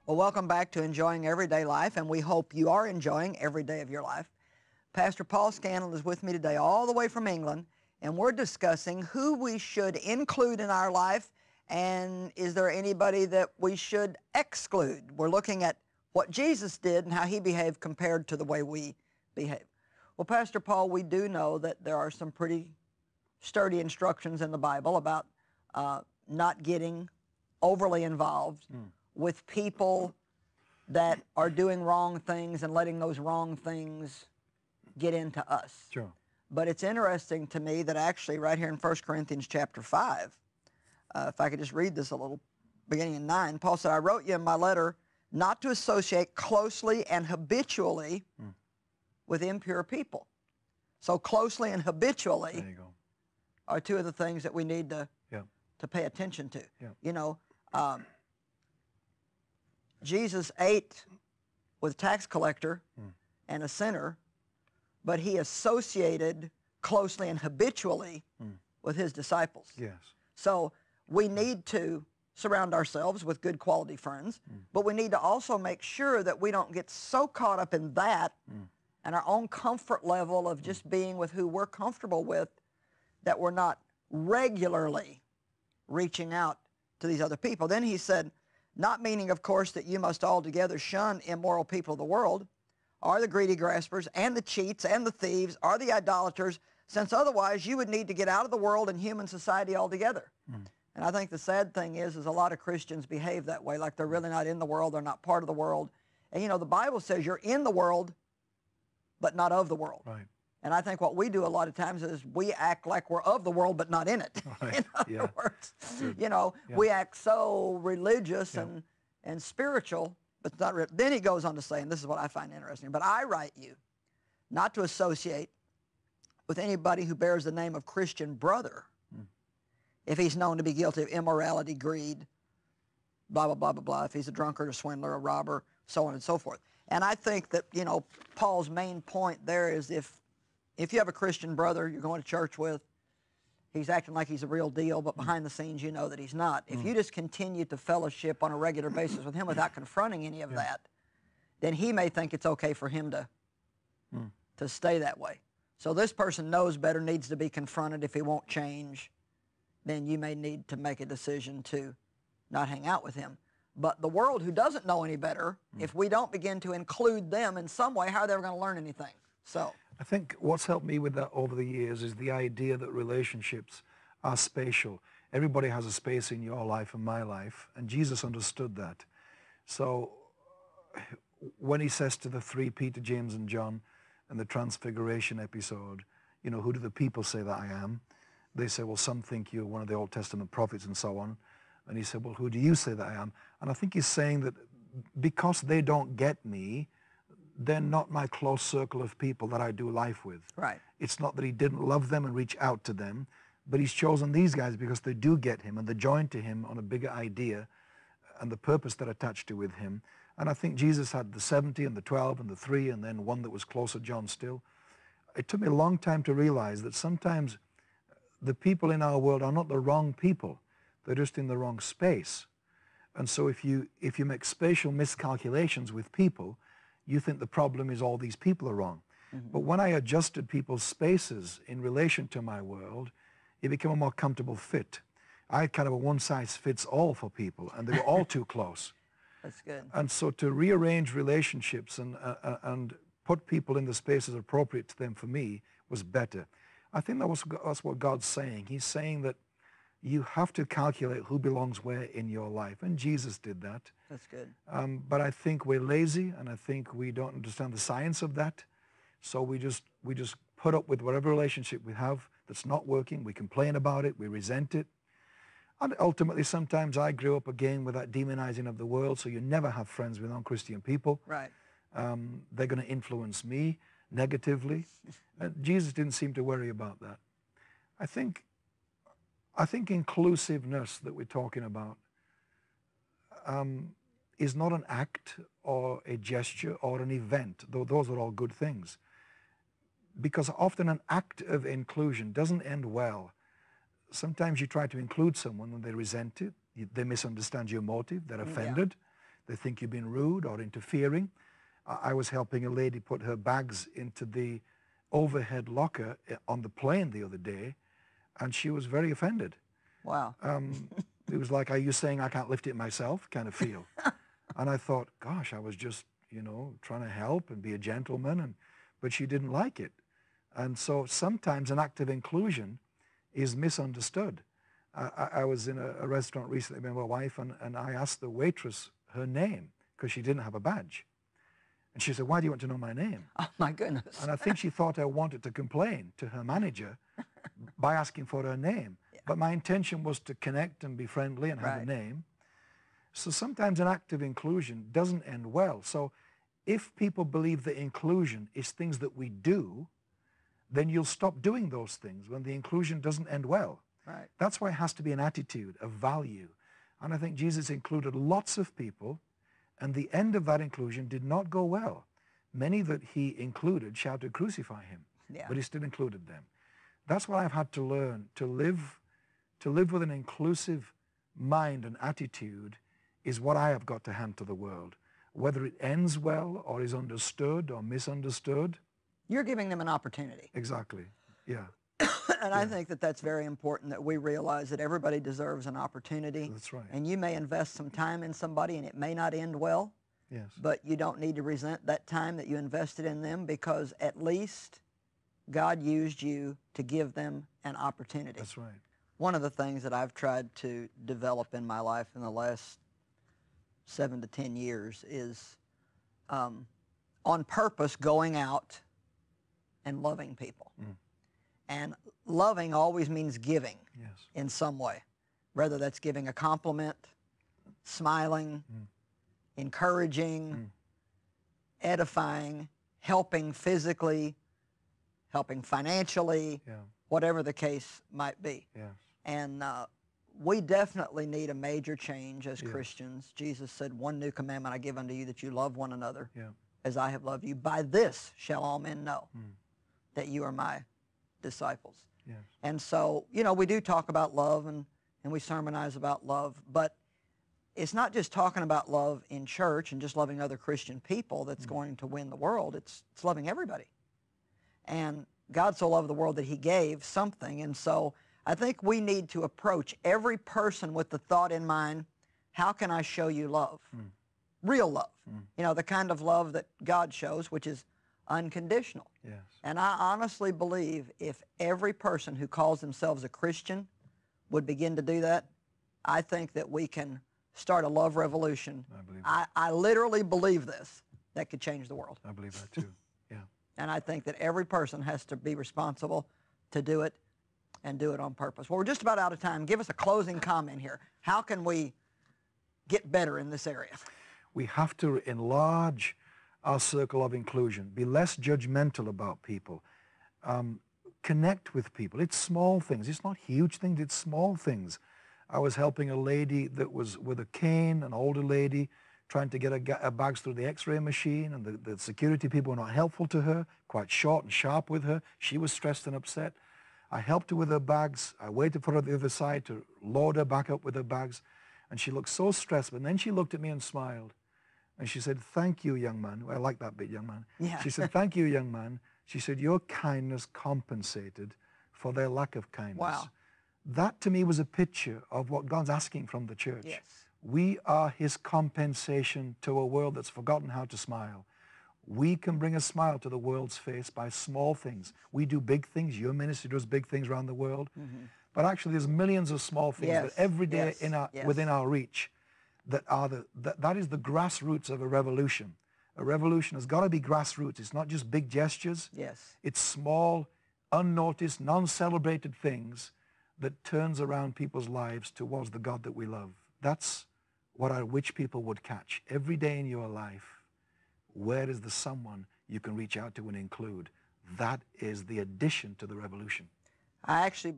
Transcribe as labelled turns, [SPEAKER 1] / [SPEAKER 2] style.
[SPEAKER 1] Well, welcome back to Enjoying Everyday Life, and we hope you are enjoying every day of your life. Pastor Paul Scanlon is with me today all the way from England, and we're discussing who we should include in our life and is there anybody that we should exclude. We're looking at what Jesus did and how he behaved compared to the way we behave. Well, Pastor Paul, we do know that there are some pretty sturdy instructions in the Bible about not getting overly involved with people that are doing wrong things and letting those wrong things get into us.
[SPEAKER 2] Sure.
[SPEAKER 1] But it's interesting to me that actually right here in 1 Corinthians chapter 5, if I could just read this a little, beginning in 9, Paul said, I wrote you in my letter not to associate closely and habitually with impure people. So closely and habitually
[SPEAKER 2] There you go.
[SPEAKER 1] are two of the things that we need to pay attention to.
[SPEAKER 2] Yeah.
[SPEAKER 1] You know, Jesus ate with a tax collector and a sinner, but he associated closely and habitually with his disciples.
[SPEAKER 2] Yes.
[SPEAKER 1] So we need to surround ourselves with good quality friends, but we need to also make sure that we don't get so caught up in that and our own comfort level of just being with who we're comfortable with that we're not regularly reaching out to these other people. Then he said, not meaning, of course, that you must altogether shun immoral people of the world, or the greedy graspers, and the cheats, and the thieves, or the idolaters, since otherwise you would need to get out of the world and human society altogether. And I think the sad thing is a lot of Christians behave that way, like they're really not in the world, they're not part of the world. And you know, the Bible says you're in the world, but not of the world.
[SPEAKER 2] Right.
[SPEAKER 1] And I think what we do a lot of times is we act like we're of the world, but not in it.
[SPEAKER 2] Right.
[SPEAKER 1] In other words, you know, we act so religious and spiritual, but it's not real. Then he goes on to say, and this is what I find interesting, but I write you not to associate with anybody who bears the name of Christian brother if he's known to be guilty of immorality, greed, blah, blah, blah, blah, blah, if he's a drunkard, a swindler, a robber, so on and so forth. And I think that, you know, Paul's main point there is if you have a Christian brother you're going to church with, he's acting like he's a real deal, but behind the scenes you know that he's not. If you just continue to fellowship on a regular basis with him without confronting any of that, then he may think it's okay for him to stay that way. So this person knows better, needs to be confronted. If he won't change, then you may need to make a decision to not hang out with him. But the world who doesn't know any better, if we don't begin to include them in some way, how are they ever going to learn anything? So
[SPEAKER 2] I think what's helped me with that over the years is the idea that relationships are spatial. Everybody has a space in your life and my life, and Jesus understood that. So when he says to the three, Peter, James, and John, in the Transfiguration episode, you know, who do the people say that I am? They say, well, some think you're one of the Old Testament prophets and so on. And he said, well, who do you say that I am? And I think he's saying that because they don't get me, they're not my close circle of people that I do life with.
[SPEAKER 1] right.
[SPEAKER 2] It's not that he didn't love them and reach out to them, but he's chosen these guys because they do get him and they're joined to him on a bigger idea and the purpose they're attached to with him. And I think Jesus had the 70 and the 12 and the 3 and then one that was closer, John still. It took me a long time to realize that sometimes the people in our world are not the wrong people. They're just in the wrong space. And so if you make spatial miscalculations with people, you think the problem is all these people are wrong. But when I adjusted people's spaces in relation to my world, it became a more comfortable fit. I had kind of a one-size-fits-all for people, and they were all too close.
[SPEAKER 1] That's good.
[SPEAKER 2] And so to rearrange relationships and put people in the spaces appropriate to them for me was better. I think that's what God's saying. He's saying that you have to calculate who belongs where in your life, and Jesus did that.
[SPEAKER 1] That's good.
[SPEAKER 2] But I think we're lazy, and I think we don't understand the science of that. So we just put up with whatever relationship we have that's not working. We complain about it. We resent it. And ultimately, sometimes I grew up again with that demonizing of the world, so you never have friends with non-Christian people.
[SPEAKER 1] Right.
[SPEAKER 2] They're going to influence me negatively. Jesus didn't seem to worry about that. I think inclusiveness that we're talking about is not an act or a gesture or an event, though those are all good things. Because often an act of inclusion doesn't end well. Sometimes you try to include someone and they resent it, they misunderstand your motive, they're offended, They think you've been rude or interfering. I was helping a lady put her bags into the overhead locker on the plane the other day, and she was very offended.
[SPEAKER 1] Wow.
[SPEAKER 2] It was like, are you saying I can't lift it myself kind of feel? And I thought, gosh, I was just, you know, trying to help and be a gentleman, but she didn't like it. And so sometimes an act of inclusion is misunderstood. I was in a restaurant recently with my wife, and I asked the waitress her name because she didn't have a badge. And she said, why do you want to know my name?
[SPEAKER 1] Oh, my goodness.
[SPEAKER 2] And I think she thought I wanted to complain to her manager by asking for her name. Yeah. But my intention was to connect and be friendly and have a name. So sometimes an act of inclusion doesn't end well. So if people believe that inclusion is things that we do, then you'll stop doing those things when the inclusion doesn't end well.
[SPEAKER 1] Right.
[SPEAKER 2] That's why it has to be an attitude, a value. And I think Jesus included lots of people, and the end of that inclusion did not go well. Many that he included shouted, crucify him, but he still included them. That's what I've had to learn, to live with an inclusive mind and attitude is what I have got to hand to the world. Whether it ends well or is understood or misunderstood.
[SPEAKER 1] You're giving them an opportunity.
[SPEAKER 2] Exactly, yeah.
[SPEAKER 1] And I think that that's very important, that we realize that everybody deserves an opportunity.
[SPEAKER 2] That's right.
[SPEAKER 1] And you may invest some time in somebody and it may not end well.
[SPEAKER 2] Yes.
[SPEAKER 1] But you don't need to resent that time that you invested in them, because at least God used you to give them an opportunity.
[SPEAKER 2] That's right.
[SPEAKER 1] One of the things that I've tried to develop in my life in the last 7 to 10 years is on purpose going out and loving people. And loving always means giving in some way, whether that's giving a compliment, smiling, encouraging, edifying, helping physically, helping financially, whatever the case might be. And we definitely need a major change as Christians. Jesus said, one new commandment I give unto you, that you love one another as I have loved you. By this shall all men know that you are my disciples. And so, you know, we do talk about love and we sermonize about love, but it's not just talking about love in church and just loving other Christian people that's going to win the world. It's loving everybody. And God so loved the world that he gave something. And so I think we need to approach every person with the thought in mind, how can I show you love? Real love. You know, the kind of love that God shows, which is unconditional. And I honestly believe if every person who calls themselves a Christian would begin to do that, I think that we can start a love revolution.
[SPEAKER 2] I believe that.
[SPEAKER 1] I literally believe this, that could change the world.
[SPEAKER 2] I believe that too,
[SPEAKER 1] And I think that every person has to be responsible to do it and do it on purpose. Well, we're just about out of time. Give us a closing comment here. How can we get better in this area?
[SPEAKER 2] We have to enlarge our circle of inclusion, be less judgmental about people, connect with people. It's small things. It's not huge things. It's small things. I was helping a lady that was with a cane, an older lady, trying to get her bags through the x-ray machine, and the security people were not helpful to her, quite short and sharp with her. She was stressed and upset. I helped her with her bags. I waited for her at the other side to load her back up with her bags, and she looked so stressed, but then she looked at me and smiled. And she said, thank you, young man. Well, I like that bit, young man.
[SPEAKER 1] Yeah.
[SPEAKER 2] She said, thank you, young man. She said, your kindness compensated for their lack of kindness.
[SPEAKER 1] Wow.
[SPEAKER 2] That to me was a picture of what God's asking from the church.
[SPEAKER 1] Yes.
[SPEAKER 2] We are his compensation to a world that's forgotten how to smile. We can bring a smile to the world's face by small things. We do big things. Your ministry does big things around the world. But actually there's millions of small things that every day within our reach that is the grassroots of a revolution. A revolution has got to be grassroots. It's not just big gestures. It's small, unnoticed, non-celebrated things that turns around people's lives towards the God that we love. That's what I wish people would catch. Every day in your life, where is the someone you can reach out to and include? That is the addition to the revolution.
[SPEAKER 1] I actually